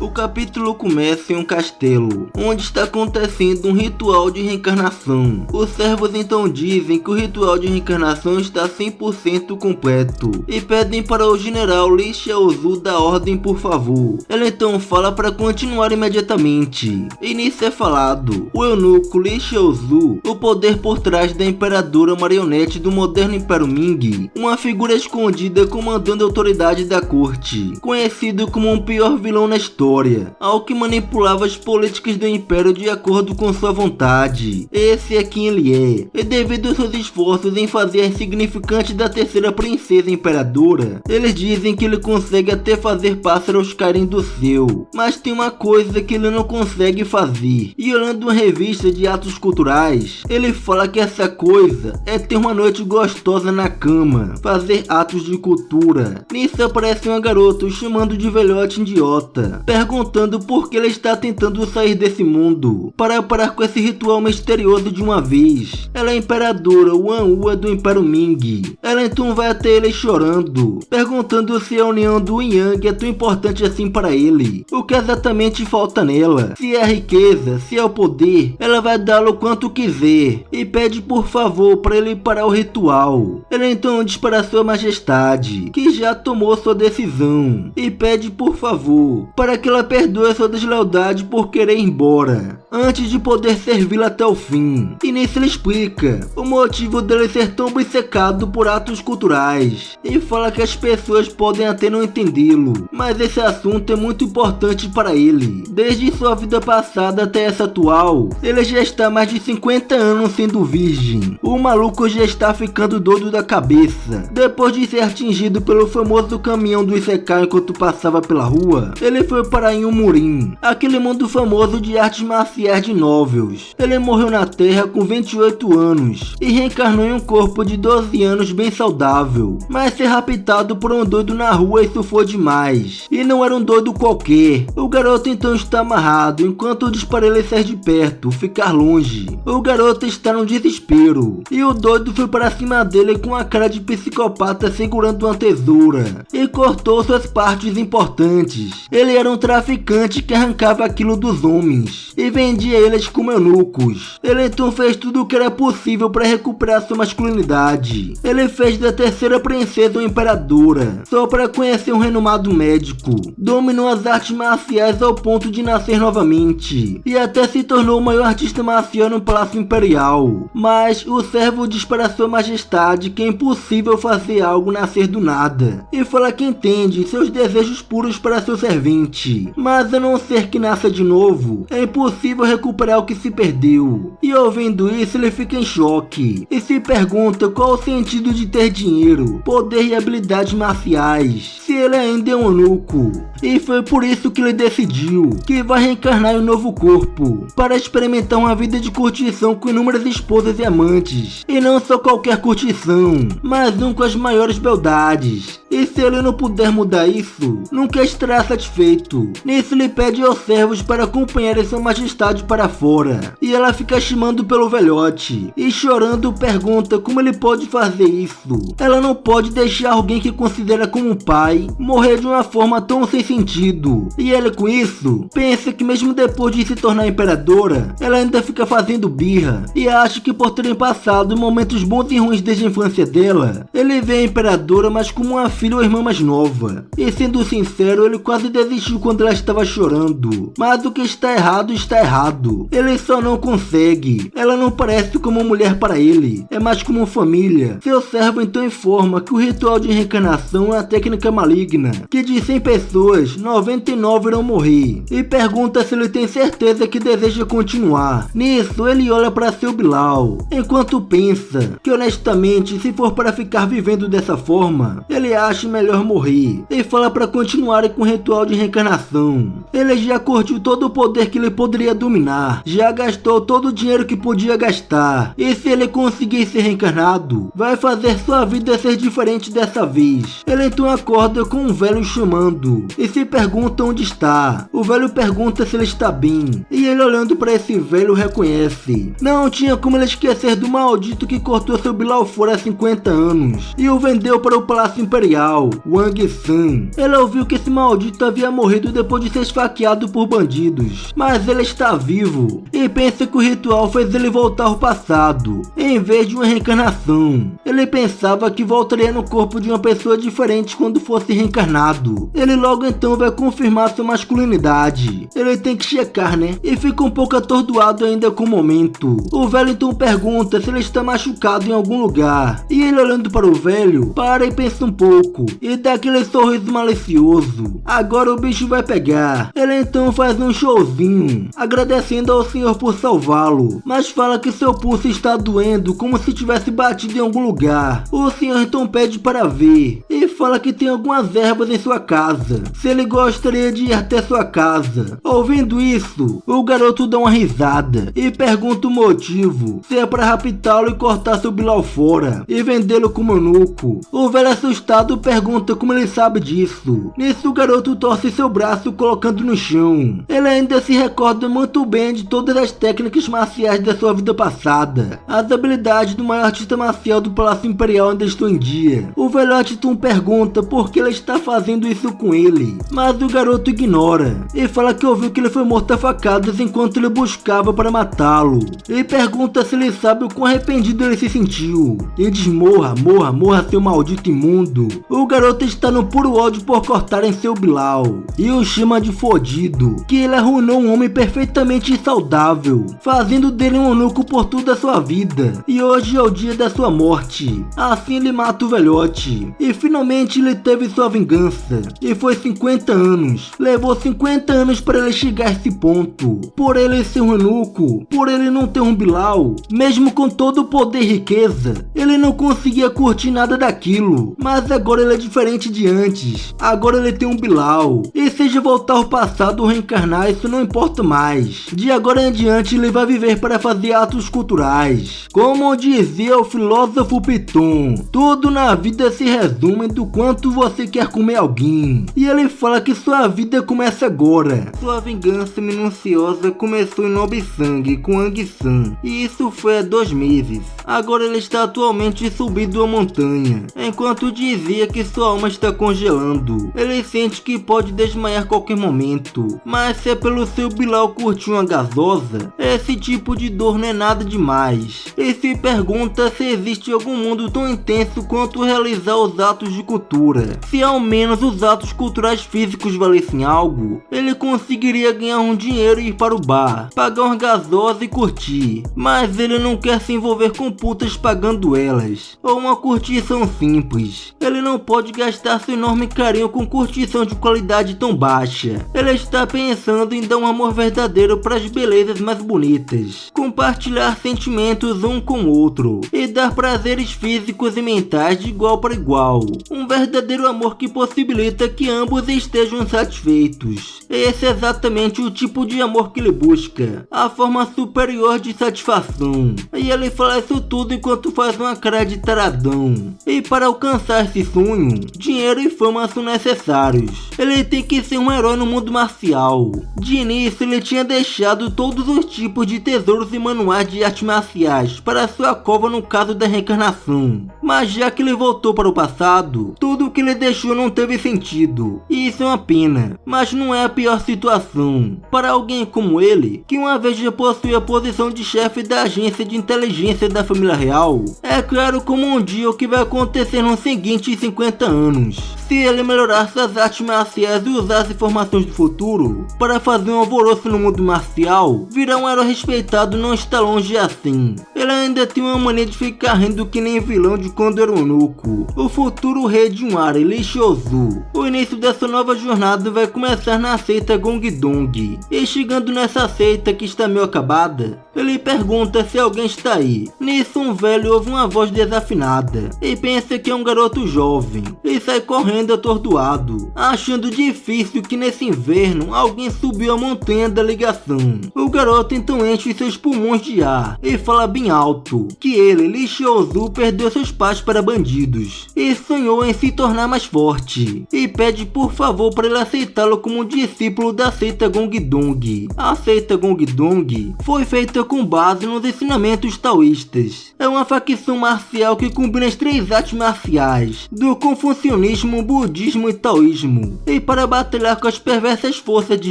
O capítulo começa em um castelo, onde está acontecendo um ritual de reencarnação. Os servos então dizem que o ritual de reencarnação está 100% completo e pedem para o general Li Xiaozu dar ordem por favor. Ela então fala para continuar imediatamente. E nisso é falado, o eunuco Li Xiaozu, o poder por trás da imperadora marionete do moderno Império Ming, uma figura escondida comandando a autoridade da corte, conhecido como um pior vilão na história, ao que manipulava as políticas do Império de acordo com sua vontade. Esse é quem ele é, e devido aos seus esforços em fazer a insignificante da terceira princesa imperadora, eles dizem que ele consegue até fazer pássaros caírem do céu, mas tem uma coisa que ele não consegue fazer, e olhando uma revista de atos culturais, ele fala que essa coisa é ter uma noite gostosa na cama, fazer atos de cultura. Nisso aparece uma garota o chamando de velhote idiota, perguntando por que ele está tentando sair desse mundo, para parar com esse ritual misterioso de uma vez. Ela é a imperadora Wanhua do Império Ming. Ela então vai até ele chorando, perguntando se a união do Yin Yang é tão importante assim para ele, o que exatamente falta nela, se é a riqueza, se é o poder. Ela vai dá-lo quanto quiser e pede por favor para ele parar o ritual. Ela então diz para sua majestade que já tomou sua decisão e pede por favor para que ela perdoe sua deslealdade por querer ir embora, antes de poder servi-la até o fim. E nisso ele explica o motivo dele ser tão obcecado por atos culturais e fala que as pessoas podem até não entendê-lo, mas esse assunto é muito importante para ele. Desde sua vida passada até essa atual, ele já está há mais de 50 anos sendo virgem. O maluco já está ficando doido da cabeça. Depois de ser atingido pelo famoso caminhão do Isekai enquanto passava pela rua, ele foi para Yomurin, aquele mundo famoso de artes marciais de Novels. Ele morreu na Terra com 28 anos e reencarnou em um corpo de 12 anos bem saudável, mas ser raptado por um doido na rua, isso foi demais. E não era um doido qualquer. O garoto então está amarrado enquanto diz para ele sair de perto, ficar longe. O garoto está no desespero e o doido foi para cima dele com a cara de psicopata segurando uma tesoura e cortou suas partes importantes. Ele era um traficante que arrancava aquilo dos homens e vendia eles como eunucos. Ele então fez tudo o que era possível para recuperar sua masculinidade. Ele fez da terceira princesa uma imperadora só para conhecer um renomado médico. Dominou as artes marciais ao ponto de nascer novamente e até se tornou o maior artista marcial no Palácio Imperial. Mas o servo diz para sua majestade que é impossível fazer algo nascer do nada e fala que entende seus desejos puros para seu servente, mas a não ser que nasça de novo, é impossível recuperar o que se perdeu. E ouvindo isso ele fica em choque e se pergunta qual o sentido de ter dinheiro, poder e habilidades marciais, se ele ainda é um eunuco. E foi por isso que ele decidiu que vai reencarnar em um novo corpo, para experimentar uma vida de curtição com inúmeras esposas e amantes, e não só qualquer curtição, mas um com as maiores beldades. E se ele não puder mudar isso, nunca estará satisfeito. Nisso ele pede aos servos para acompanharem sua majestade para fora, e ela fica chamando pelo velhote, e chorando pergunta como ele pode fazer isso. Ela não pode deixar alguém que considera como um pai morrer de uma forma tão sem sentido. E ela com isso, pensa que mesmo depois de se tornar imperadora, ela ainda fica fazendo birra, e acha que por terem passado momentos bons e ruins desde a infância dela, ele vê a imperadora mais como uma filha ou irmã mais nova. E sendo sincero, ele quase desistiu quando ela estava chorando. Mas o que está errado, está errado. Ele só não consegue. Ela não parece como mulher para ele, é mais como família. Seu servo então informa que o ritual de reencarnação é uma técnica maligna, que de 100 pessoas, 99 irão morrer, e pergunta se ele tem certeza que deseja continuar. Nisso ele olha para seu Bilal, enquanto pensa que honestamente, se for para ficar vivendo dessa forma, ele acha melhor morrer, e fala para continuarem com o ritual de reencarnação. Ele já curtiu todo o poder que ele poderia dominar, já gastou todo o dinheiro que podia podia gastar. E se ele conseguir ser reencarnado, vai fazer sua vida ser diferente dessa vez. Ele então acorda com um velho chamando e se pergunta onde está. O velho pergunta se ele está bem, e ele olhando para esse velho reconhece. Não tinha como ele esquecer do maldito que cortou seu Bilal fora há 50 anos e o vendeu para o Palácio Imperial, Wang San. Ele ouviu que esse maldito havia morrido depois de ser esfaqueado por bandidos, mas ele está vivo e pensa que o ritual fez ele voltar ao passado, em vez de uma reencarnação. Ele pensava que voltaria no corpo de uma pessoa diferente quando fosse reencarnado. Ele logo então vai confirmar sua masculinidade. Ele tem que checar, né? E fica um pouco atordoado ainda com o momento. O velho então pergunta se ele está machucado em algum lugar. E ele olhando para o velho, para e pensa um pouco. E dá aquele sorriso malicioso. Agora o bicho vai pegar. Ele então faz um showzinho, agradecendo ao senhor por salvá-lo. Mas fala que seu pulso está doendo como se tivesse batido em algum lugar. O senhor então pede para ver. E fala que tem algumas ervas em sua casa. Se ele gostaria de ir até sua casa. Ouvindo isso, o garoto dá uma risada e pergunta o motivo, se é para raptá-lo e cortar seu Bilal fora e vendê-lo como eunuco. O velho assustado pergunta como ele sabe disso. Nisso o garoto torce seu braço colocando no chão. Ele ainda se recorda muito bem de todas as técnicas marciais da sua vida passada. As habilidades do maior artista marcial do Palácio Imperial ainda estão em dia. O velhote então pergunta por que ele está fazendo isso com ele, mas o garoto ignora e fala que ouviu que ele foi morto a facadas enquanto ele buscava para matá-lo. E pergunta se ele sabe o quão arrependido ele se sentiu. E diz: morra, morra, morra, seu maldito imundo. O garoto está no puro ódio por cortarem seu Bilal e o chama de fodido, que ele arruinou um homem perfeitamente saudável, fazendo dele um eunuco por toda a sua vida, e hoje é o dia da sua morte. Assim ele mata o velhote e finalmente ele teve sua vingança. E foi 50 anos, levou 50 anos para ele chegar a esse ponto. Por ele ser um eunuco, por ele não ter um Bilal, mesmo com todo o poder e riqueza, ele não conseguia curtir nada daquilo. Mas agora ele é diferente de antes. Agora ele tem um Bilal, e seja voltar ao passado ou reencarnar, isso não importa mais. De agora em diante ele vai viver para fazer atos culturais. Como dizia o filósofo Piton, tudo na vida se resume do quanto você quer comer alguém. E ele fala que sua vida começa agora. Sua vingança minuciosa começou em Nobsang com Wang San, e isso foi há 2 meses. Agora ele está atualmente subindo a montanha, enquanto dizia que sua alma está congelando. Ele sente que pode desmaiar a qualquer momento, mas se é pelo seu Bilal curtir uma gasosa, esse tipo de dor não é nada demais. E se pergunta se existe algum mundo tão intenso quanto realizar os atos de cultura. Se ao menos os atos culturais físicos valessem algo, ele conseguiria ganhar um dinheiro e ir para o bar, pagar uma gasosa e curtir. Mas ele não quer se envolver com putas pagando elas, ou uma curtição simples. Ele não pode gastar seu enorme carinho com curtição de qualidade tão baixa. Ele está pensando em dar um amor verdadeiro para as belezas mais bonitas, compartilhar sentimentos um com o outro e dar prazeres físicos e mentais de igual para igual. Um verdadeiro amor que possibilita que ambos estejam satisfeitos. Esse é exatamente o tipo de amor que ele busca, a forma superior de satisfação. E ele fala isso tudo enquanto faz uma cara de taradão. E para alcançar esse sonho, dinheiro e fama são necessários. Ele tem que ser um herói no mundo marcial. De início ele tinha deixado todos os tipos de tesouros e manuais de artes marciais para sua cova no caso da reencarnação. Mas já que ele voltou para o passado, tudo o que ele deixou não teve sentido. E isso é uma pena, mas não é a pior situação. Para alguém como ele, que uma vez já possui a posição de chefe da agência de inteligência da família real, é claro como um dia o que vai acontecer nos seguintes 50 anos. Se ele melhorar suas artes marciais e usar as informações do futuro para fazer um alvoroço no mundo marcial, virá um herói respeitado, não está longe assim. Ele ainda tem uma mania de ficar rindo que nem vilão de quando era um eunuco, o futuro rei de um ar, Lee Shozu. O início dessa nova jornada vai começar na seita Gongdong, e chegando nessa seita que está meio acabada, ele pergunta se alguém está aí. Nisso um velho ouve uma voz desafinada e pensa que é um garoto jovem e sai correndo atordoado, achando difícil que nesse inverno alguém subiu a montanha da ligação. O garoto então enche seus pulmões de ar e fala bem alto que ele, Lee Shozu, perdeu seus pais para bandidos e sonhou em se tornar mais forte, e pede por favor para ele aceitá-lo como um discípulo da seita Gongdong. A seita Gongdong foi feita com base nos ensinamentos taoístas. É uma facção marcial que combina as três artes marciais do confucionismo, budismo e taoísmo. E para batalhar com as perversas forças de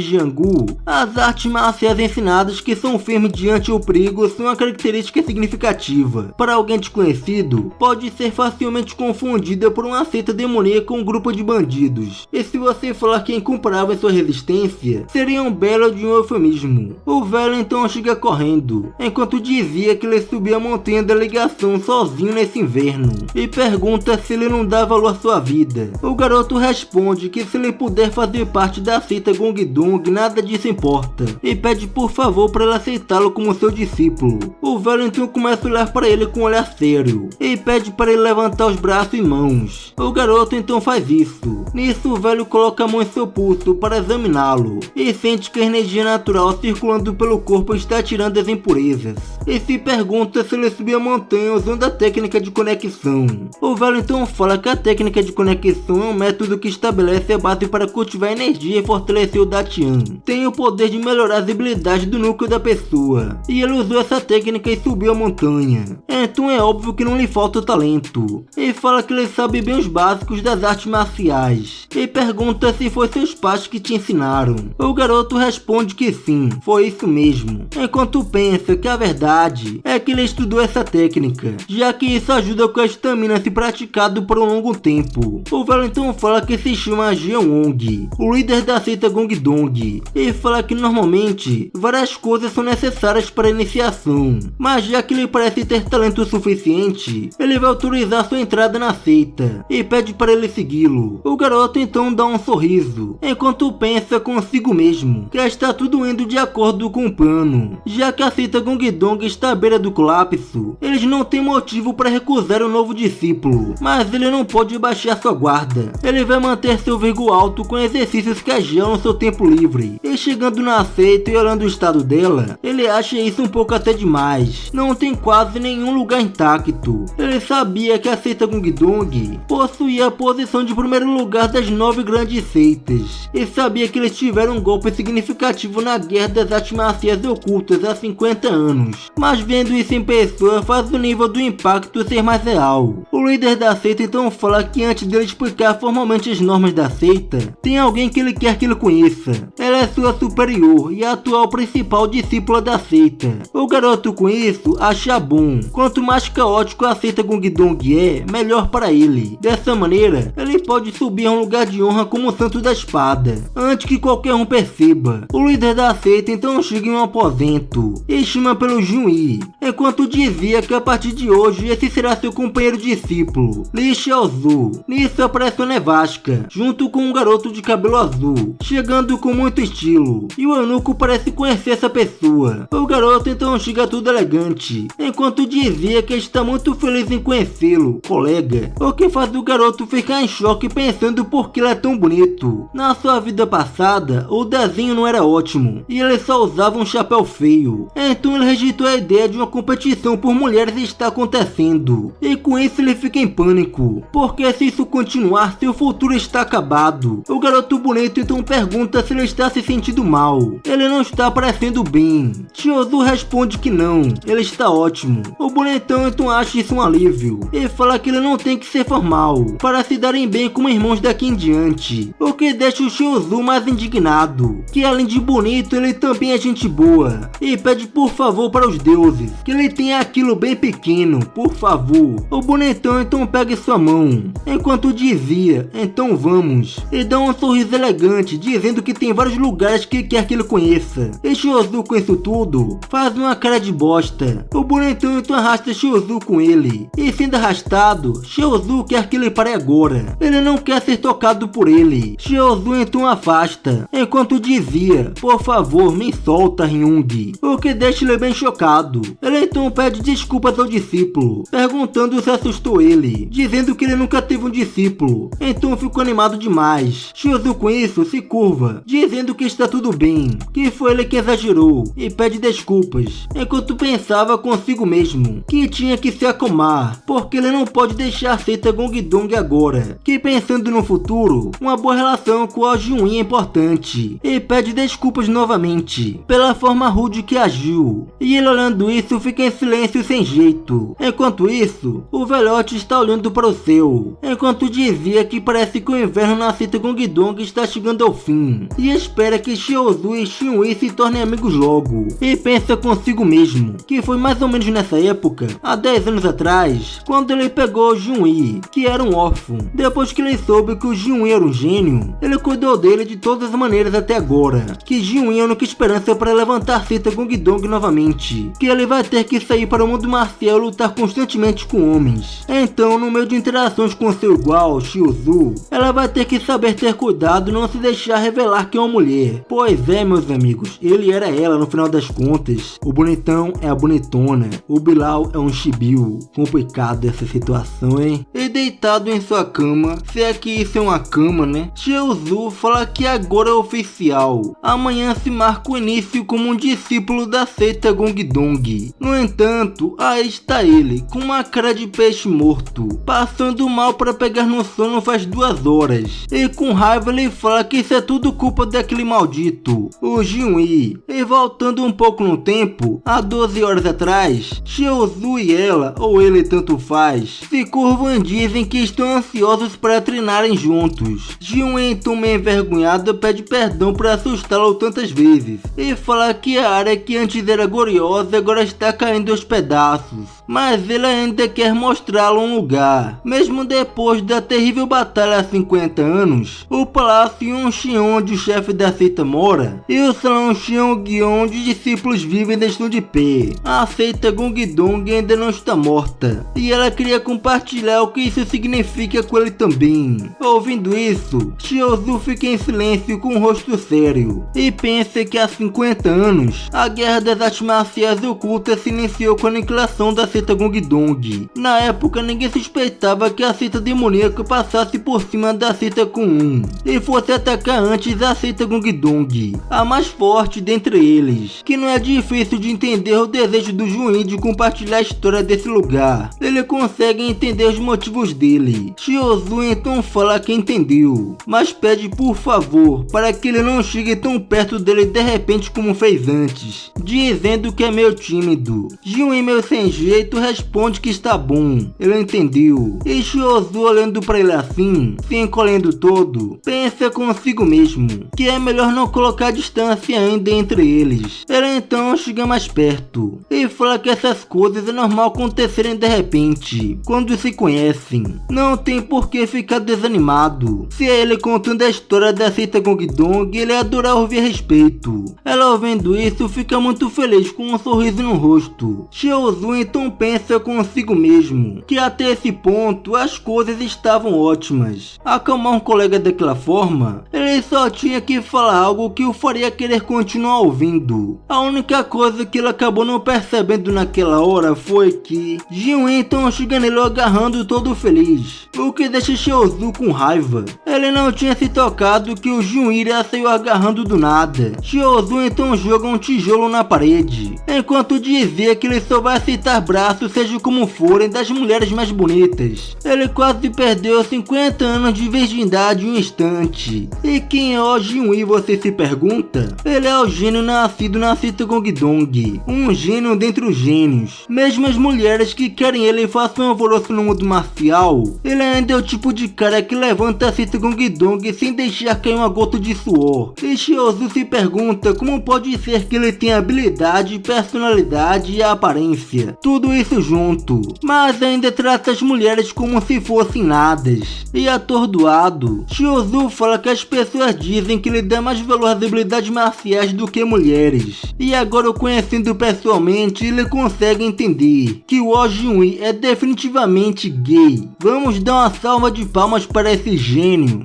Jianghu, as artes marciais ensinadas que são firmes diante o perigo são uma característica significativa. Para alguém desconhecido, pode ser facilmente confundida por uma seita demoníaca com um grupo de bandidos. E se você falar quem comprava em sua resistência, seria um belo de um eufemismo. O velho então chega correndo, enquanto dizia que ele subia a montanha da ligação sozinho nesse inverno, e pergunta se ele não dá valor à sua vida. O garoto responde que se ele puder fazer parte da seita Gongdong, nada disso importa, e pede por favor para ele aceitá-lo como seu discípulo. O velho então começa a olhar para ele com um olhar sério, e pede para ele levantar os braços e mãos. O garoto então faz isso. Nisso o velho coloca a mão em seu pulso para examiná-lo, e sente que a energia natural circulando pelo corpo está tirando as impurezas, e se pergunta se ele subiu a montanha usando a técnica de conexão. O velho então fala que a técnica de conexão é um método que estabelece a base para cultivar energia e fortalecer o Datian. Tem o poder de melhorar as habilidades do núcleo da pessoa, e ele usou essa técnica e subiu a montanha. Então é óbvio que não lhe falta o talento. E fala que ele sabe bem os básicos das artes marciais, e pergunta se foi seus pais que te ensinaram. O garoto responde que sim, foi isso mesmo, enquanto pensa que a verdade é que ele estudou essa técnica, já que isso ajuda com a estamina se praticado por um longo tempo. O velho então fala que se chama Jeong, o líder da seita Gongdong, e fala que normalmente várias coisas são necessárias para a iniciação, mas já que ele parece ter talento suficiente, ele vai autorizar sua entrada na seita e pede para ele segui-lo. O garoto então dá um sorriso, enquanto pensa consigo mesmo que está tudo indo de acordo com o plano, já que a seita Gongdong está à beira do colapso. Eles não têm motivo para recusar o novo discípulo, mas ele não pode baixar sua guarda. Ele vai manter seu vigor alto com exercícios casual no seu tempo livre, e chegando na seita e olhando o estado dela, ele acha isso um pouco até demais. Não tem quase nenhum lugar intacto. Ele sabia que a seita Gongdong possuía a posição de primeiro lugar das 9 grandes seitas, e sabia que eles tiveram um golpe significativo na guerra das artes marciais ocultas há 50 anos, mas vendo isso em pessoa faz o nível do impacto ser mais real. O líder da seita então fala que antes dele explicar formalmente as normas da seita, tem alguém que ele quer que ele conheça. Ela é sua superior e a atual principal discípula da seita. O garoto com isso acha bom. Quanto mais caótico a seita Gongdong é, melhor para ele. Dessa maneira, ele pode subir a um lugar de honra como o santo da espada, antes que qualquer um perceba. O líder da seita então chega em um aposento e chama pelo Junyi, enquanto dizia que a partir de hoje esse será seu companheiro discípulo, Lee Shozu. Nisso aparece uma nevasca, junto com um garoto de cabelo azul, chegando com muito estilo, e o eunuco parece conhecer essa pessoa. O garoto então chega tudo elegante, enquanto dizia que está muito feliz em conhecê-lo, colega, o que faz o garoto ficar em choque pensando por que ele é tão bonito. Na sua vida passada, o desenho não era ótimo, e ele só usava um chapéu feio. Então ele rejeitou a ideia de uma competição por mulheres estar acontecendo, e com isso ele fica em pânico, porque se isso continuar, seu futuro está acabado. O garoto bonito então pergunta se ele está se sentindo mal. Ele não está parecendo bem. Shozu responde que não, ele está ótimo. O bonitão então acha isso um alívio, e fala que ele não tem que ser formal, para se darem bem como irmãos daqui em diante, o que deixa o Shozu mais indignado, que além de bonito, ele também é gente boa, e pede por favor para os deuses, que ele tenha aquilo bem pequeno, por favor. O bonitão então pega sua mão, enquanto dizia, então vamos, e dá um sorriso elegante, dizendo que tem vários lugares que quer que ele conheça. E Shozu com isso tudo, faz uma cara de bosta, cena. O bonitão então arrasta Shiozu com ele, e sendo arrastado, Shiozu quer que ele pare agora. Ele não quer ser tocado por ele. Shiozu então afasta, enquanto dizia: por favor, me solta, Hyung. O que deixa ele bem chocado. Ele então pede desculpas ao discípulo, perguntando se assustou ele, dizendo que ele nunca teve um discípulo. Então ficou animado demais. Shiozu com isso se curva, dizendo que está tudo bem, que foi ele que exagerou, e pede desculpas, enquanto pensava consigo mesmo que tinha que se acalmar, porque ele não pode deixar a seita Gongdong agora, que pensando no futuro, uma boa relação com a Juin é importante, e pede desculpas novamente pela forma rude que agiu, e ele olhando isso fica em silêncio sem jeito. Enquanto isso, o velhote está olhando para o céu, enquanto dizia que parece que o inverno na seita Gongdong está chegando ao fim, e espera que Shiozu e Shinui se tornem amigos logo, e pensa consigo mesmo que foi mais ou menos nessa época, há 10 anos atrás, quando ele pegou o Junyi, que era um órfão. Depois que ele soube que o Junyi era um gênio, ele cuidou dele de todas as maneiras até agora, que Junyi é a única esperança para levantar a seita Gongdong novamente, que ele vai ter que sair para o mundo marcial e lutar constantemente com homens. Então, no meio de interações com seu igual, Shiozu, ela vai ter que saber ter cuidado e não se deixar revelar que é uma mulher. Pois é, meus amigos, ele era ela no final das contas. O bonitão é a bonitona, o Bilal é um chibiu. Complicado essa situação, hein? E deitado em sua cama, se é que isso é uma cama, né? Shiozu fala que agora é oficial. Amanhã se marca o início como um discípulo da seita Gongdong. No entanto, aí está ele, com uma cara de peixe morto, passando mal para pegar no sono faz 2 horas. E com raiva ele fala que isso é tudo culpa daquele maldito, o Junyi. E voltando um pouco no tempo, há 12 horas atrás, Shiozu e ela, ou ele tanto faz, se curvam e dizem que estão ansiosos para treinarem juntos. Junyi então meio envergonhado pede perdão por assustá-lo tantas vezes, e fala que a área que antes era gloriosa agora está caindo aos pedaços, mas ele ainda quer mostrá-lo um lugar. Mesmo depois da terrível batalha há 50 anos, o palácio Yonshion onde o chefe da seita mora, e o salão Xiongyon onde discípulos vivem estão de pé. A seita Gongdong ainda não está morta, e ela queria compartilhar o que isso significa com ele também. Ouvindo isso, Shiozu fica em silêncio com o rosto sério, e pensa que há 50 anos, a guerra das artes marciais ocultas se iniciou com a aniquilação da seita Gongdong. Na época ninguém suspeitava que a seita demoníaca passasse por cima da seita comum, e fosse atacar antes a seita Gongdong, a mais forte dentre eles, que não é difícil de entender o desejo do Junyi de compartilhar a história desse lugar. Ele consegue entender os motivos dele. Shiozu então fala que entendeu, mas pede por favor para que ele não chegue tão perto dele de repente como fez antes, dizendo que é meio tímido. Junyi meio sem jeito responde que está bom, ele entendeu. E Shiozu olhando para ele assim, se encolhendo todo, pensa consigo mesmo que é melhor não colocar distância ainda entre eles. Ele então chega mais perto e fala que essas coisas é normal acontecerem de repente, quando se conhecem. Não tem por que ficar desanimado. Se é ele contando a história da seita Gongdong, ele adorar ouvir a respeito. Ela ouvindo isso fica muito feliz com um sorriso no rosto. Shiozu então pensa consigo mesmo que até esse ponto as coisas estavam ótimas. Acalmar um colega daquela forma, ele só tinha que falar algo que o faria querer continuar ouvindo. A única coisa que ele acabou não percebendo naquela hora foi que Junyi então chega nele agarrando todo feliz, o que deixa Shiozu com raiva. Ele não tinha se tocado que o Junyi saiu agarrando do nada. Shiozu então joga um tijolo na parede, enquanto dizia que ele só vai aceitar braços seja como forem das mulheres mais bonitas. Ele quase perdeu 50 anos de virgindade em um instante. E quem é o Junyi, você se pergunta? Ele é o gênio nascido na seita Gongdong, um gênio dentre os gênios. Mesmo as mulheres que querem ele façam um alvoroço no mundo marcial, ele ainda é o tipo de cara que levanta a seita Gongdong sem deixar cair uma gota de suor. E Shiozu se pergunta como pode ser que ele tenha habilidade, personalidade e aparência, tudo isso junto, mas ainda trata as mulheres como se fossem nadas. E atordoado, Shiozu fala que as pessoas dizem que ele dá mais valor às habilidades marciais do que mulheres, e agora o conhecendo pessoalmente finalmente ele consegue entender que o Oh Jin-woo é definitivamente gay. Vamos dar uma salva de palmas para esse gênio.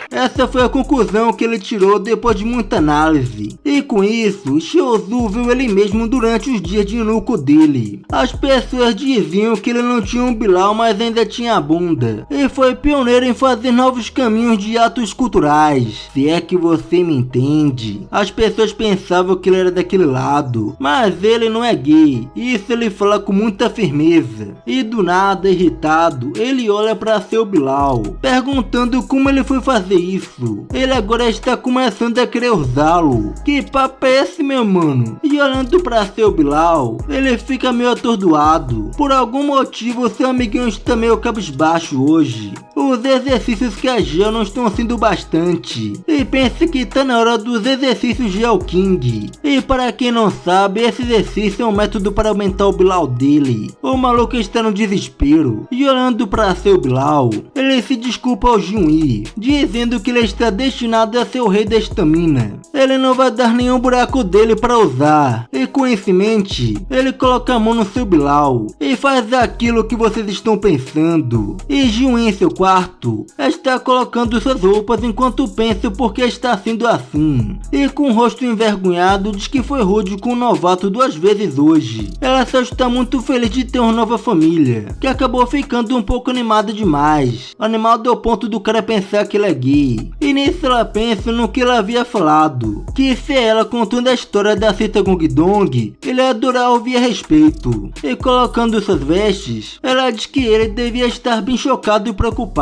Essa foi a conclusão que ele tirou depois de muita análise. E com isso, Shiozu viu ele mesmo durante os dias de eunuco dele. As pessoas diziam que ele não tinha um bilau, mas ainda tinha a bunda. E foi pioneiro em fazer novos caminhos de atos culturais. Se é que você me entende. As pessoas pensavam que ele era daquele lado, mas ele não é gay. Isso ele fala com muita firmeza. E do nada, irritado, ele olha para seu bilau, perguntando como ele foi fazer isso. Ele agora está começando a querer usá-lo. Que papo é esse, meu mano? E olhando para seu bilau, ele fica meio atordoado. Por algum motivo, seu amiguinho está meio cabisbaixo hoje. Os exercícios que a Geo não estão sendo bastante. E pensa que tá na hora dos exercícios Geo King. E para quem não sabe, esse exercício é um método para aumentar o bilau dele. O maluco está no desespero. E olhando para seu bilau, ele se desculpa ao Jin-woo, dizendo que ele está destinado a ser o rei da estamina. Ele não vai dar nenhum buraco dele para usar. E com isso em mente, ele coloca a mão no seu bilau e faz aquilo que vocês estão pensando. E Jin-woo em seu quarto está colocando suas roupas enquanto pensa por que está sendo assim. E com o rosto envergonhado diz que foi rude com o novato 2 vezes hoje. Ela só está muito feliz de ter uma nova família, que acabou ficando um pouco animada demais. Animado ao ponto do cara pensar que ele é gay. E nisso ela pensa no que ela havia falado, que se ela contando a história da seita Gong Dong, ele ia adorar ouvir a respeito. E colocando suas vestes, ela diz que ele devia estar bem chocado e preocupado.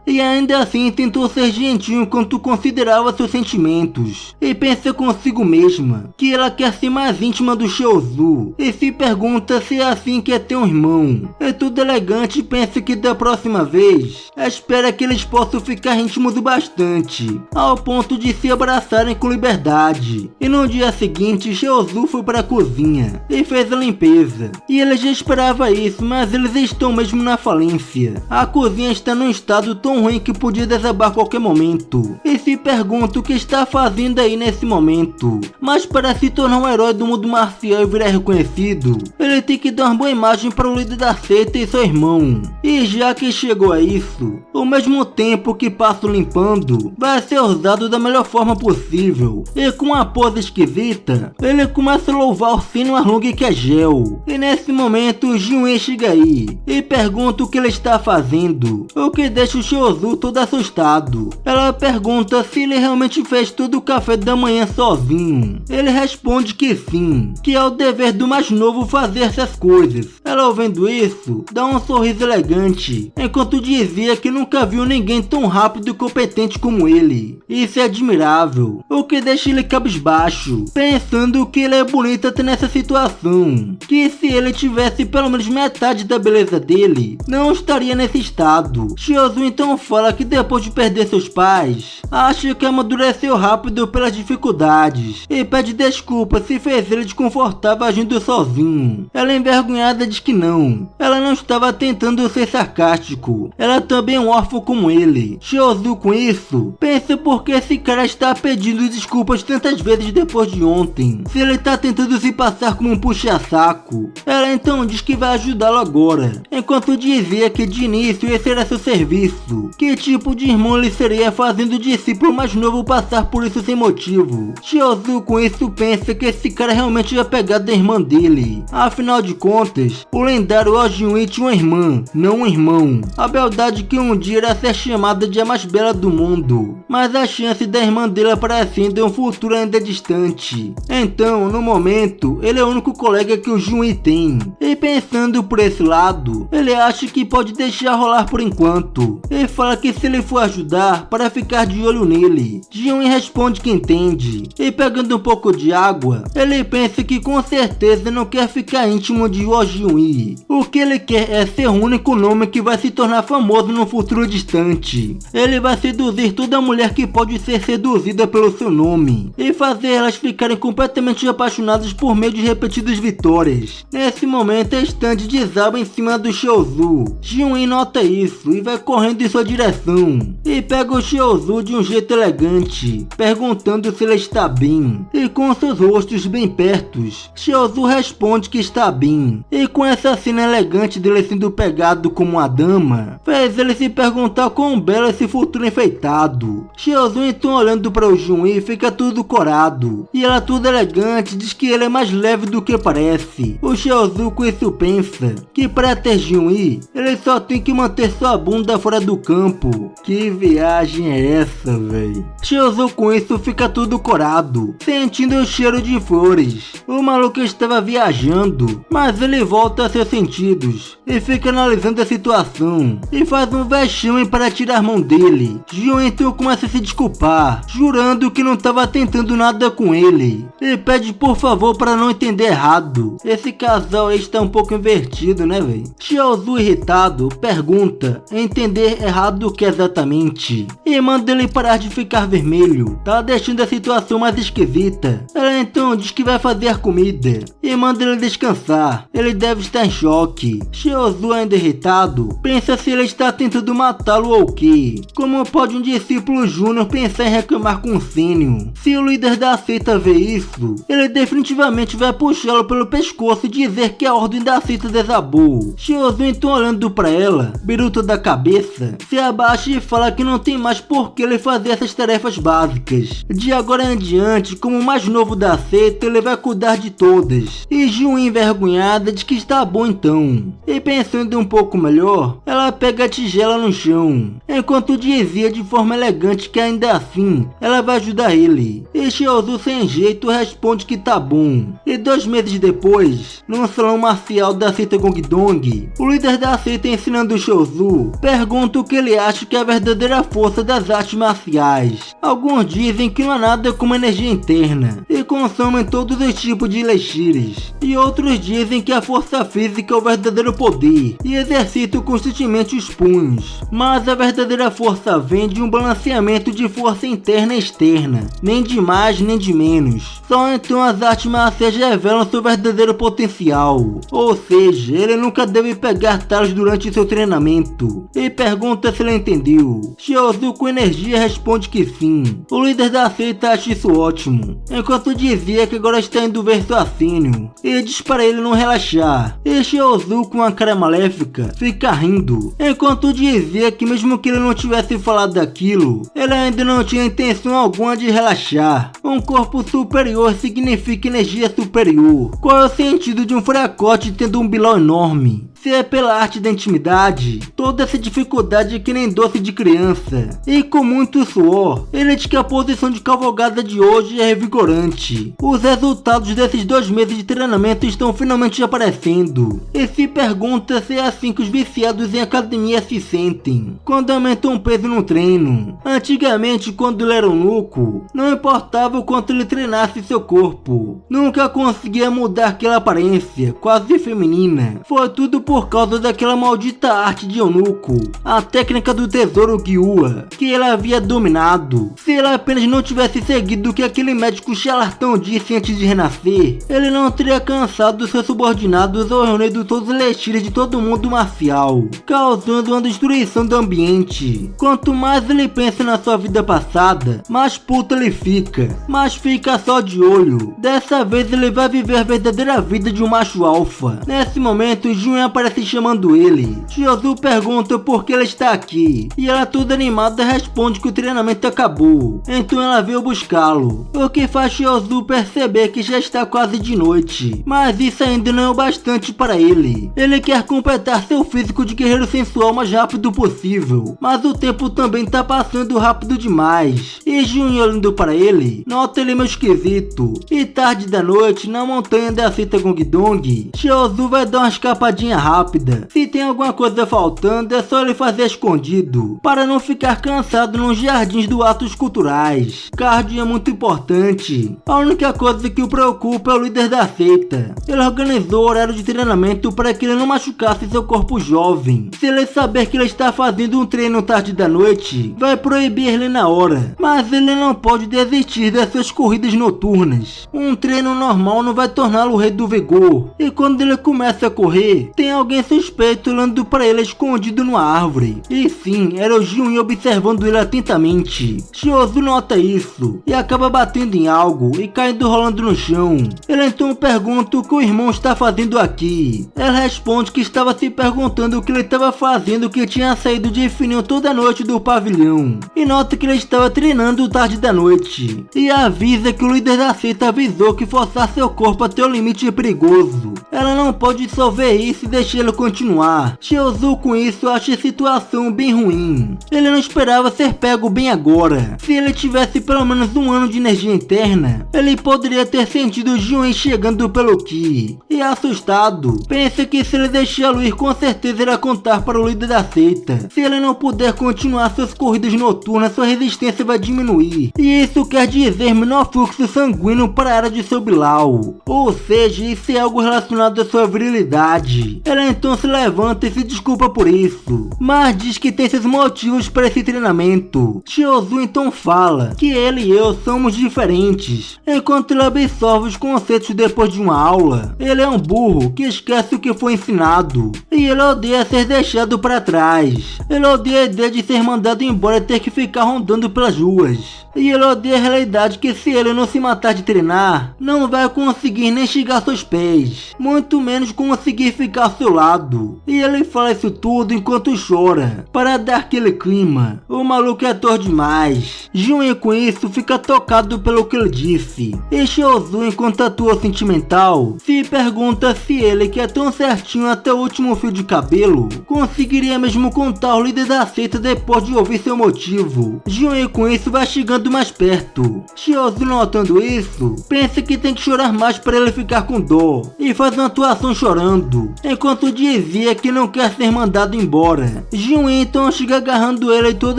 E ainda assim tentou ser gentil enquanto considerava seus sentimentos. E pensa consigo mesma que ela quer ser mais íntima do Shiozu. E se pergunta se é assim que é ter um irmão. É tudo elegante e pensa que da próxima vez, espera que eles possam ficar íntimos o bastante, ao ponto de se abraçarem com liberdade. E no dia seguinte, Shiozu foi para a cozinha e fez a limpeza. E ele já esperava isso, mas eles estão mesmo na falência. A cozinha está num estado tão ruim que podia desabar a qualquer momento. E se pergunta o que está fazendo aí nesse momento. Mas para se tornar um herói do mundo marcial e virar reconhecido, ele tem que dar uma boa imagem para o líder da seita e seu irmão. E já que chegou a isso, ao mesmo tempo que passa limpando, vai ser usado da melhor forma possível. E com uma pose esquisita, ele começa a louvar o sino Arlong que é Gel. E nesse momento, Jin-woo chega aí e pergunta o que ele está fazendo, o que deixa o Shiozu todo assustado. Ela pergunta se ele realmente fez todo o café da manhã sozinho. Ele responde que sim, que é o dever do mais novo fazer essas coisas. Ela, ouvindo isso, dá um sorriso elegante, enquanto dizia que nunca viu ninguém tão rápido e competente como ele. Isso é admirável, o que deixa ele cabisbaixo, pensando que ele é bonito até nessa situação, que se ele tivesse pelo menos metade da beleza dele, não estaria nesse estado. Shiozu então fala que depois de perder seus pais, acha que amadureceu rápido pelas dificuldades, e pede desculpa se fez ele desconfortável agindo sozinho. Ela envergonhada diz que não, ela não estava tentando ser sarcástico, ela também é um órfão como ele. Shiozu com isso, pensa porque esse cara está pedindo desculpas tantas vezes depois de ontem, se ele está tentando se passar como um puxa-saco. Ela então diz que vai ajudá-lo agora, enquanto dizia que de início esse era seu serviço. Que tipo de irmão ele seria fazendo o discípulo mais novo passar por isso sem motivo? Shiozu com isso pensa que esse cara realmente ia pegar da irmã dele. Afinal de contas, o lendário Oh Jin-woo tinha uma irmã, não um irmão. A beldade que um dia irá ser chamada de a mais bela do mundo, mas a chance da irmã dele aparecendo em um futuro ainda distante. Então, no momento, ele é o único colega que o Jin-woo tem. E pensando por esse lado, ele acha que pode deixar rolar por enquanto. E fala que se ele for ajudar, para ficar de olho nele. Jin-woo responde que entende. E pegando um pouco de água, ele pensa que com certeza não quer ficar íntimo de Oh Jin-woo. O que ele quer é ser único nome que vai se tornar famoso no futuro distante. Ele vai seduzir toda mulher que pode ser seduzida pelo seu nome e fazer elas ficarem completamente apaixonadas por meio de repetidas vitórias. Nesse momento, a stand desaba em cima do Xiaozu. Jiuyin nota isso e vai correndo em sua direção e pega o Xiaozu de um jeito elegante, perguntando se ele está bem. E com seus rostos bem perto, Xiaozu responde que está bem. E com essa cena elegante dele sendo pegado como uma dama, fez ele se perguntar quão belo é esse futuro enfeitado. Xiaozu então, olhando para o Jiuyin, fica tudo corado. E ela, toda elegante, diz que ele é mais leve do que parece. O Xiaozu com isso pensa que para ter Jiuyin, ele só tem que manter sua bunda fora do campo. Que viagem é essa, véi? Xiaozu com isso fica tudo corado, sentindo o cheiro de flores. O maluco estava viajando, mas ele volta a seus sentidos e fica analisando a situação e faz um vexame para tirar a mão dele. Jiuyin então começa a se desculpar, jurando que não estava tentando nada com ele, e pede por favor para não entender errado. Esse casal aí está um pouco invertido, né, velho? Xiaozu, irritado, pergunta entender errado o que exatamente e manda ele parar de ficar vermelho, tá deixando a situação mais esquisita. Ela então diz que vai fazer comida e manda ele descansar. Ele deve estar em choque. Xiaozu, ainda irritado, pensa se ele está tentando matá-lo ou o que. Como pode um discípulo júnior pensar em reclamar com o sênior? Se o líder da seita vê isso, ele definitivamente vai puxá-lo pelo pescoço e dizer que a ordem da seita desabou. Xiaozu então, olhando para ela, biruta da cabeça, se abaixa e fala que não tem mais por que ele fazer essas tarefas básicas. De agora em diante, como o mais novo da seita, ele vai cuidar de todas. E Jiuyin, envergonhada, diz que está bom então. E pensando um pouco melhor, ela pega a tigela no chão, enquanto dizia de forma elegante que ainda assim ela vai ajudar ele. E Xiaozu, sem jeito, responde que tá bom. E 2 meses depois, num salão marcial da seita Gongdong, o líder da seita, ensinando o Xiaozu, pergunta o que ele acha que é a verdadeira força das artes marciais. Alguns dizem que não há nada como energia interna e consomem todos os tipos de elixires, e outros dizem que a força física é o verdadeiro poder e exercitam constantemente os punhos. Mas a verdadeira força vem de um balanceamento de força interna e externa, nem de mais nem de menos. Só então as artes marciais revelam seu verdadeiro potencial, ou seja, ele nunca deve pegar talos durante seu treinamento. E pergunta se ele entendeu. Xiaozu, com energia, responde que sim. O líder da seita acha isso ótimo, enquanto dizia que agora está indo ver seu sênior e diz para ele não relaxar. E Xiaozu, com a cara maléfica, fica rindo, enquanto dizia que mesmo que ele não tivesse falado daquilo, ele ainda não tinha intenção alguma de relaxar. Um corpo superior significa energia superior. Qual é o sentido de um fracote tendo um bilhão enorme? Se é pela arte da intimidade, toda essa dificuldade é que nem doce de criança. E com muito suor, ele diz que a posição de cavalgada de hoje é revigorante. Os resultados desses 2 meses de treinamento estão finalmente aparecendo. E se pergunta se é assim que os viciados em academia se sentem quando aumentam o peso no treino. Antigamente, quando ele era um nuco, não importava o quanto ele treinasse seu corpo, nunca conseguia mudar aquela aparência quase feminina. Foi tudo por causa daquela maldita arte de eunuco, a técnica do tesouro Gyua, que ele havia dominado. Se ele apenas não tivesse seguido o que aquele médico charlatão disse antes de renascer, ele não teria cansado seus subordinados ou reunido todos os elixires de todo mundo marcial, causando uma destruição do ambiente. Quanto mais ele pensa na sua vida passada, mais puto ele fica, mas fica só de olho. Dessa vez ele vai viver a verdadeira vida de um macho alfa. Nesse momento, Jun aparece chamando ele. Xiaozu pergunta por que ela está aqui, e ela, toda animada, responde que o treinamento acabou. Então ela veio buscá-lo, o que faz Xiaozu perceber que já está quase de noite. Mas isso ainda não é o bastante para ele. Ele quer completar seu físico de guerreiro sensual o mais rápido possível, mas o tempo também está passando rápido demais. E Jun, olhando para ele, nota ele meio esquisito. E tarde da noite, na montanha da seita Gongdong, Xiaozu vai dar uma escapadinha rápida rápida. Se tem alguma coisa faltando, é só ele fazer escondido, para não ficar cansado nos jardins do Atos Culturais. Cardio é muito importante. A única coisa que o preocupa é o líder da seita. Ele organizou o horário de treinamento para que ele não machucasse seu corpo jovem. Se ele saber que ele está fazendo um treino tarde da noite, vai proibir ele na hora. Mas ele não pode desistir das suas corridas noturnas. Um treino normal não vai torná-lo o rei do vigor. E quando ele começa a correr, tem alguém suspeito olhando para ele escondido numa árvore. E sim, era o Jiuin observando ele atentamente. Shiozu nota isso e acaba batendo em algo e caindo rolando no chão. Ele então pergunta o que o irmão está fazendo aqui. Ela responde que estava se perguntando o que ele estava fazendo, que tinha saído de fininho toda noite do pavilhão. E nota que ele estava treinando tarde da noite. E avisa que o líder da seita avisou que forçar seu corpo até o limite é perigoso. Ela não pode só ver isso e deixar ele continuar. Shiozu com isso acha a situação bem ruim. Ele não esperava ser pego bem agora. Se ele tivesse pelo menos um ano de energia interna, ele poderia ter sentido o Jiuin chegando pelo Ki. E assustado, pensa que se ele deixá-lo ir, com certeza irá contar para o líder da seita. Se ele não puder continuar suas corridas noturnas, sua resistência vai diminuir. E isso quer dizer menor fluxo sanguíneo para a área de seu Bilal. Ou seja, isso é algo relacionado à sua virilidade. Ela então se levanta e se desculpa por isso, mas diz que tem seus motivos para esse treinamento. Shiozu então fala que ele e eu somos diferentes. Enquanto ele absorve os conceitos depois de uma aula, ele é um burro que esquece o que foi ensinado. E ele odeia ser deixado para trás. Ele odeia a ideia de ser mandado embora e ter que ficar rondando pelas ruas. E ele odeia a realidade que se ele não se matar de treinar, não vai conseguir nem chegar aos seus pés, muito menos conseguir ficar ao seu lado. E ele fala isso tudo enquanto chora, para dar aquele clima. O maluco é ator demais. Jiuin com isso fica tocado pelo que ele disse. E Shiozu, enquanto atua sentimental, se pergunta se ele, que é tão certinho até o último fio de cabelo, conseguiria mesmo contar o líder da seita depois de ouvir seu motivo. Jiuin com isso vai chegando mais perto. Shiozu, notando isso, pensa que tem que chorar mais para ele ficar com dó, e faz uma atuação chorando, enquanto dizia que não quer ser mandado embora. Jiuin então chega agarrando ele todo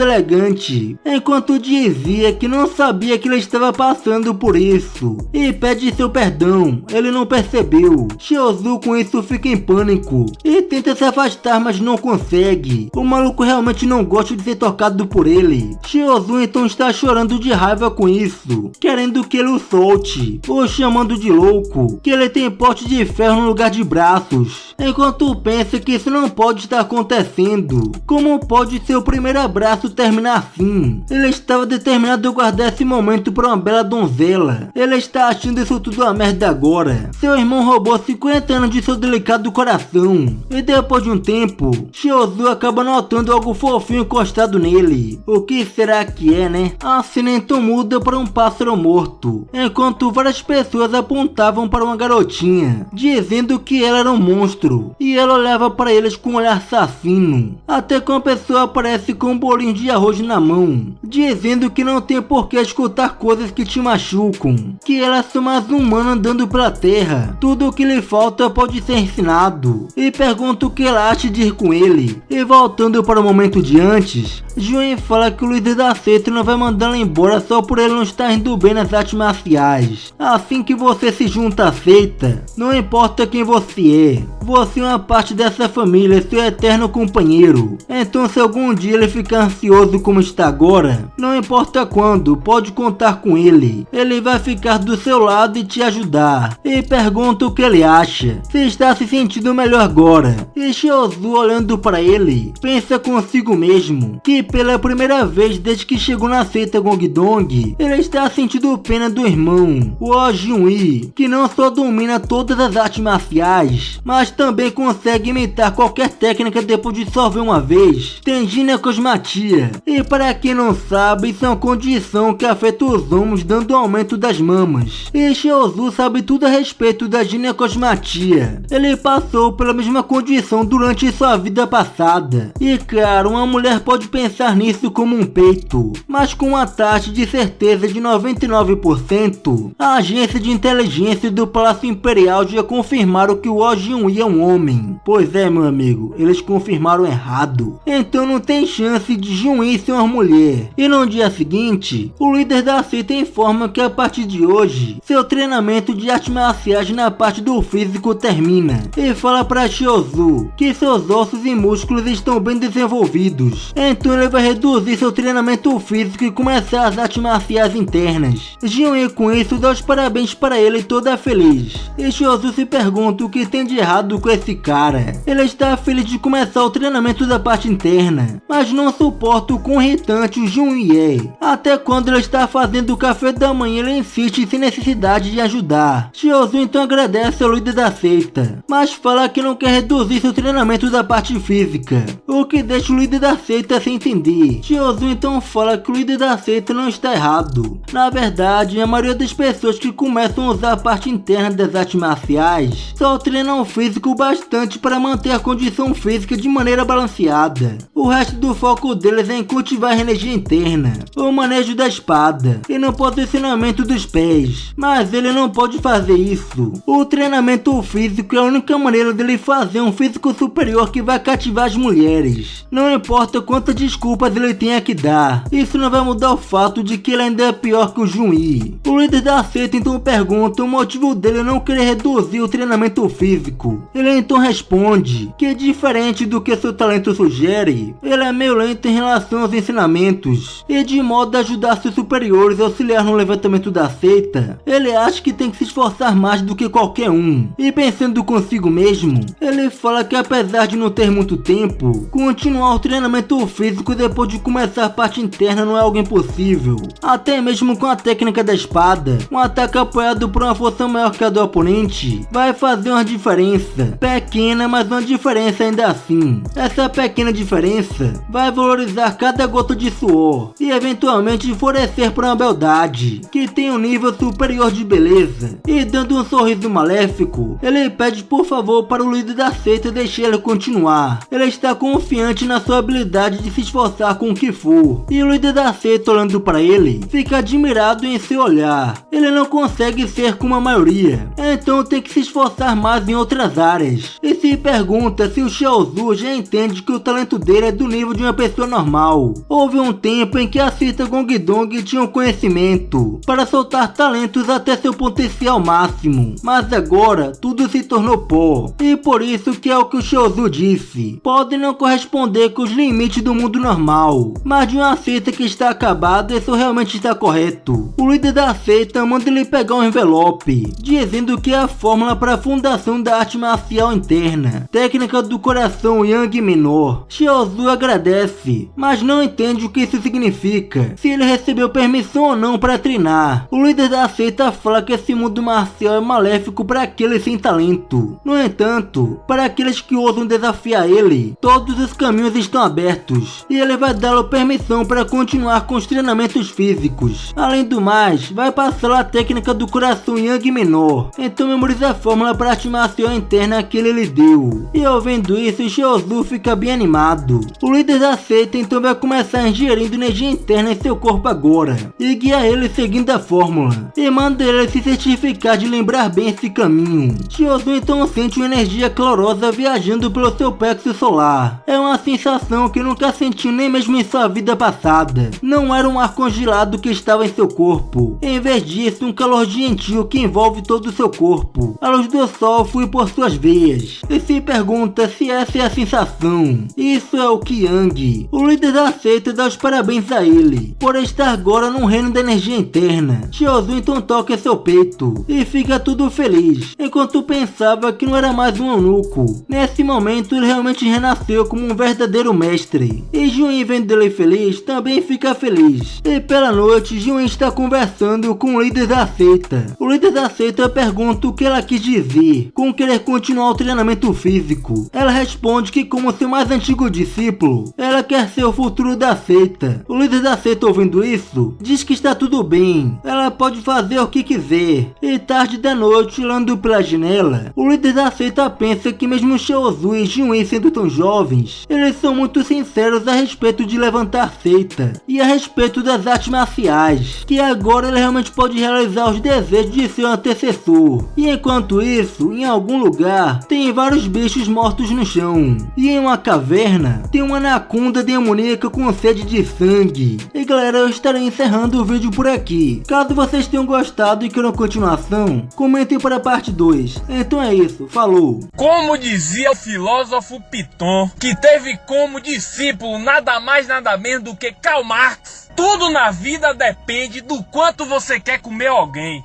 elegante, enquanto dizia que não sabia que ele estava passando por isso, e pede seu perdão. Ele não percebeu. Shiozu com isso fica em pânico e tenta se afastar, mas não consegue. O maluco realmente não gosta de ser tocado por ele. Shiozu então está chorando de raiva com isso, querendo que ele o solte, ou chamando de louco, que ele tem porte de ferro no lugar de braços, enquanto pensa que isso não pode estar acontecendo. Como pode seu primeiro abraço terminar assim? Ele estava determinado a guardar esse momento para uma bela donzela. Ele está achando isso tudo uma merda agora. Seu irmão roubou 50 anos de seu delicado coração, e depois de um tempo, Shiozu acaba notando algo fofinho encostado nele. O que será que é, né? A cena então muda para um pássaro morto, enquanto várias pessoas apontavam para uma garotinha, dizendo que ela era um monstro, e ela olhava para eles com um olhar assassino, até que uma pessoa aparece com um bolinho de arroz na mão, dizendo que não tem por que escutar coisas que te machucam, que ela é só mais um humano andando pela terra, tudo o que lhe falta pode ser ensinado, e pergunta o que ela acha de ir com ele. E voltando para o momento de antes, Jiuin fala que o líder da seita não vai mandá-la embora só por ele não estar indo bem nas artes marciais. Assim que você se junta à seita, não importa quem você é uma parte dessa família, seu eterno companheiro. Então se algum dia ele ficar ansioso como está agora, não importa quando, pode contar com ele. Ele vai ficar do seu lado e te ajudar. E pergunta o que ele acha, se está se sentindo melhor agora. E Shiozu, olhando para ele, pensa consigo mesmo que pela primeira vez desde que chegou na seita Gongdong, ele está sentindo pena do irmão, o Jiuin, que não só domina todas as artes marciais, mas também consegue imitar qualquer técnica depois de só ver uma vez. Tem ginecosmatia, e para quem não sabe, isso é uma condição que afeta os homens, dando aumento das mamas. E Shiozu sabe tudo a respeito da ginecosmatia. Ele passou pela mesma condição durante sua vida passada. E claro, uma mulher pode pensar nisso como um peito, mas com uma taxa de certeza de 99%, a agência de inteligência do Palácio Imperial já confirmaram que o Jiuin é um homem. homem. Pois é, meu amigo, eles confirmaram errado. Então não tem chance de Jun-Yi ser uma mulher. E no dia seguinte, o líder da seita informa que a partir de hoje, seu treinamento de artes marciais na parte do físico termina. E fala para Shiozu que seus ossos e músculos estão bem desenvolvidos. Então ele vai reduzir seu treinamento físico e começar as artes marciais internas. Jun-Yi com isso dá os parabéns para ele toda feliz. E Shiozu se pergunta o que tem de errado com esse cara. Ele está feliz de começar o treinamento da parte interna, mas não suporta o quão irritante o Jun-Yi é. Até quando ele está fazendo o café da manhã, ele insiste sem necessidade de ajudar. Shiozu então agradece ao líder da seita, mas fala que não quer reduzir seu treinamento da parte física, o que deixa o líder da seita sem entender. Shiozu então fala que o líder da seita não está errado. Na verdade, a maioria das pessoas que começam a usar a parte interna das artes marciais só treinam o físico bastante para manter a condição física de maneira balanceada. O resto do foco deles é em cultivar a energia interna, o manejo da espada e no posicionamento dos pés. Mas ele não pode fazer isso. O treinamento físico é a única maneira dele fazer um físico superior que vai cativar as mulheres. Não importa quantas desculpas ele tenha que dar, isso não vai mudar o fato de que ele ainda é pior que o Jun-Yi. O líder da seita então pergunta o motivo dele não querer reduzir o treinamento físico. Ele então responde que, diferente do que seu talento sugere, ele é meio lento em relação aos ensinamentos, e de modo a ajudar seus superiores a auxiliar no levantamento da seita, ele acha que tem que se esforçar mais do que qualquer um. E pensando consigo mesmo, ele fala que apesar de não ter muito tempo, continuar o treinamento físico depois de começar a parte interna não é algo impossível. Até mesmo com a técnica da espada, um ataque apoiado por uma força maior que a do oponente vai fazer uma diferença pequena, mas uma diferença ainda assim. Essa pequena diferença vai valorizar cada gota de suor e eventualmente florescer para uma beldade que tem um nível superior de beleza. E dando um sorriso maléfico, ele pede por favor para o líder da seita deixar ele continuar. Ele está confiante na sua habilidade de se esforçar com o que for, e o líder da seita, olhando para ele, fica admirado em seu olhar. Ele não consegue ser como a maioria, então tem que se esforçar mais em outras áreas, e se pergunta se o Shiozu já entende que o talento dele é do nível de uma pessoa normal. Houve um tempo em que a seita Gongdong tinha um conhecimento para soltar talentos até seu potencial máximo, mas agora tudo se tornou pó, e por isso que é o que o Shiozu disse, podem não corresponder com os limites do mundo normal, mas de uma seita que está acabada isso realmente está correto. O líder da seita manda ele pegar um envelope, dizendo que é a fórmula para a fundação da arte marcial interna, técnica do coração Yang menor. Shiozu agradece, mas não entende o que isso significa, se ele recebeu permissão ou não para treinar. O líder da seita fala que esse mundo marcial é maléfico para aqueles sem talento. No entanto, para aqueles que ousam desafiar ele, todos os caminhos estão abertos, e ele vai dar-lhe permissão para continuar com os treinamentos físicos. Além do mais, vai passar a técnica do coração Yang menor, então memorize a fórmula para a arte marcial interna que ele lhe deu. E ao vendo isso, Shiozu fica bem animado. O líder da seita então vai começar ingerindo energia interna em seu corpo agora, e guia ele seguindo a fórmula, e manda ele se certificar de lembrar bem esse caminho. Shiozu então sente uma energia calorosa viajando pelo seu plexo solar. É uma sensação que nunca sentiu nem mesmo em sua vida passada. Não era um ar congelado que estava em seu corpo, em vez disso um calor gentil que envolve todo o seu corpo. A luz do sol flui por suas veias, e se pergunta se essa é a sensação. Isso é o Kyang. O líder da seita dá os parabéns a ele, por estar agora num reino da energia interna. Shiozu então toca em seu peito, e fica tudo feliz, enquanto pensava que não era mais um eunuco. Nesse momento ele realmente renasceu como um verdadeiro mestre, e Jun-Yi vendo ele feliz, também fica feliz. E pela noite, Jun-Yi está conversando com o líder da seita. O líder da seita pergunta o que ela quis dizer com querer continuar o treinamento físico. Ela responde que, como seu mais antigo discípulo, ela quer ser o futuro da seita. O líder da seita, ouvindo isso, diz que está tudo bem, ela pode fazer o que quiser. E tarde da noite, olhando pela janela, o líder da seita pensa que mesmo Shiozu e Jun-Yi sendo tão jovens, eles são muito sinceros a respeito de levantar seita e a respeito das artes marciais, que agora ele realmente pode realizar os desejos de seu antecessor. E enquanto isso, em algum lugar, tem vários bichos mortos no chão. E em uma caverna, tem uma anaconda demoníaca com sede de sangue. E galera, eu estarei encerrando o vídeo por aqui. Caso vocês tenham gostado e queiram continuação, comentem para a parte 2. Então é isso, falou! Como dizia o filósofo Piton, que teve como discípulo nada mais nada menos do que Karl Marx, tudo na vida depende do quanto você quer comer alguém.